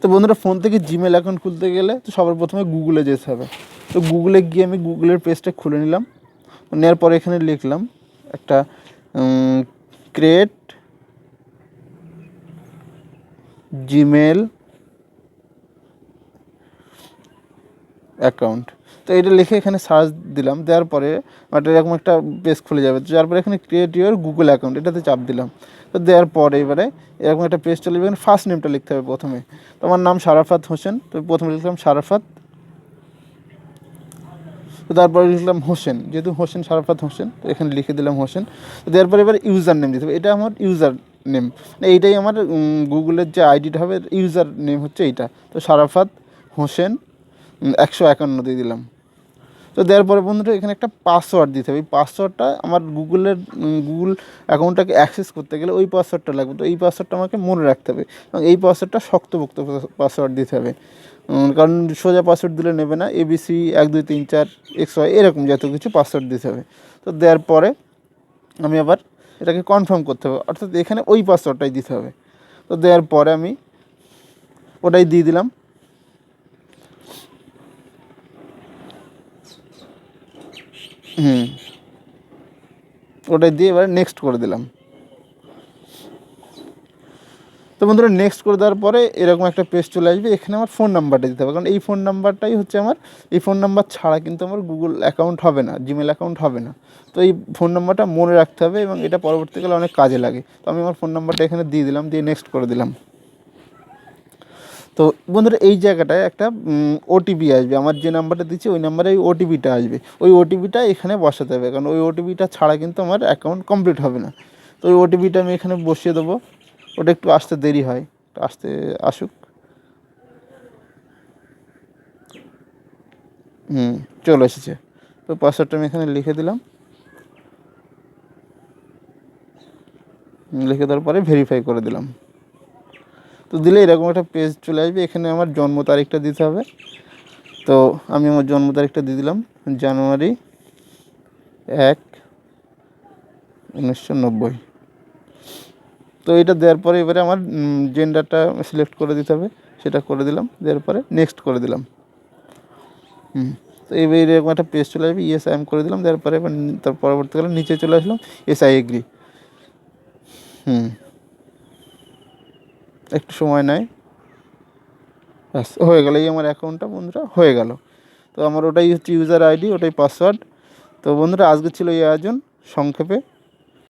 তো বন্ধুরা ফোন থেকে জিমেল অ্যাকাউন্ট খুলতে গেলে তো সবার প্রথমে গুগলে যেতে হবে। তো গুগলে গিয়ে আমি গুগলের পেজটা খুলে নিলাম। নেওয়ার পরে এখানে লিখলাম একটা ক্রিয়েট জিমেল অ্যাকাউন্ট। তো এটা লিখে এখানে সার্চ দিলাম, দেওয়ার পরে একটা এরকম একটা পেজ খুলে যাবে। যার পরে এখানে ক্রিয়েট ইউর গুগল অ্যাকাউন্ট এটাতে চাপ দিলাম। তো দেওয়ার পরে এবারে এরকম একটা পেজ চলে যাবে। এখানে ফার্স্ট নেমটা লিখতে হবে প্রথমে। তো আমার নাম শারাফাত হোসেন, তো প্রথমে লিখলাম শারাফাত। তো তারপরে লিখলাম হোসেন, যেহেতু হোসেন শারাফাত হোসেন, তো এখানে লিখে দিলাম হোসেন। তো দেওয়ার পরে এবার ইউজার নেম দিতে হবে। এটা আমার ইউজার নেম, এইটাই আমার গুগলের যে আইডিটা হবে, ইউজার নেম হচ্ছে এইটা। তো শারাফাত হোসেন 151 দিয়ে দিলাম। তো দেওয়ার পরে বন্ধুরা এখানে একটা পাসওয়ার্ড দিতে হবে। এই পাসওয়ার্ডটা আমার গুগল অ্যাকাউন্টটাকে অ্যাক্সেস করতে গেলে ওই পাসওয়ার্ডটা লাগবে। তো এই পাসওয়ার্ডটা আমাকে মনে রাখতে হবে এবং এই পাসওয়ার্ডটা শক্তপোক্ত পাসওয়ার্ড দিতে হবে। কারণ সোজা পাসওয়ার্ড দিলে নেবে না, ABC 1 2 3 4 XY এরকম জাতীয় কিছু পাসওয়ার্ড দিতে হবে। তো দেওয়ার পরে আমি আবার এটাকে কনফার্ম করতে হবে, অর্থাৎ এখানে ওই পাসওয়ার্ডটাই দিতে হবে। তো দেওয়ার পরে আমি ওটাই দিয়ে দিলাম। ওটাই দিয়ে এবারে নেক্সট করে দিলাম। তো বন্ধুরা নেক্সট করে দেওয়ার পরে এরকম একটা পেজ চলে আসবে। এখানে আমার ফোন নাম্বারটা দিতে হবে, কারণ এই ফোন নাম্বারটাই হচ্ছে আমার, এই ফোন নাম্বার ছাড়া কিন্তু আমার গুগল অ্যাকাউন্ট হবে না, জিমেল অ্যাকাউন্ট হবে না। তো এই ফোন নাম্বারটা মনে রাখতে হবে এবং এটা পরবর্তীকালে অনেক কাজে লাগে। তো আমি আমার ফোন নাম্বারটা এখানে দিয়ে দিলাম, দিয়ে নেক্সট করে দিলাম। তো বন্ধুরা এই জায়গাটায় একটা ওটিপি আসবে। আমার যে নাম্বারটা দিচ্ছি ওই নাম্বারে ওই ওটিপিটা আসবে। ওই ওটিপিটা এখানে বসাতে হবে, কারণ ওই ওটিপিটা ছাড়া কিন্তু আমার অ্যাকাউন্ট কমপ্লিট হবে না। তো ওই ওটিপিটা আমি এখানে বসিয়ে দেবো। ওটা একটু আসতে দেরি হয়, একটু আসতে আসুক। চলে এসেছে। তো পাসওয়ার্ডটা আমি এখানে লিখে দিলাম। লিখে দেওয়ার পরে ভেরিফাই করে দিলাম। তো দিলে এরকম একটা পেজ চলে আসবে। এখানে আমার জন্ম তারিখটা দিতে হবে। তো আমি আমার জন্ম তারিখটা দিয়ে দিলাম জানুয়ারি 1 1990। তো এটা দেওয়ার পরে এবারে আমার জেন্ডারটা সিলেক্ট করে দিতে হবে, সেটা করে দিলাম। দেওয়ার পরে নেক্সট করে দিলাম। তো এবার এরকম একটা পেজ চলে আসবে। ইয়েস আই এম করে দিলাম। দেওয়ার পরে এবার তার পরবর্তীকালে নিচে চলে আসলাম, ইয়েস আই এগ্রি। একটু সময় নেয়, ব্যাস হয়ে গেল। এই আমার অ্যাকাউন্টটা বন্ধুরা হয়ে গেল। তো আমার ওটাই হচ্ছে ইউজার আইডি, ওটাই পাসওয়ার্ড। তো বন্ধুরা আজকে ছিল এই আয়োজন সংক্ষেপে।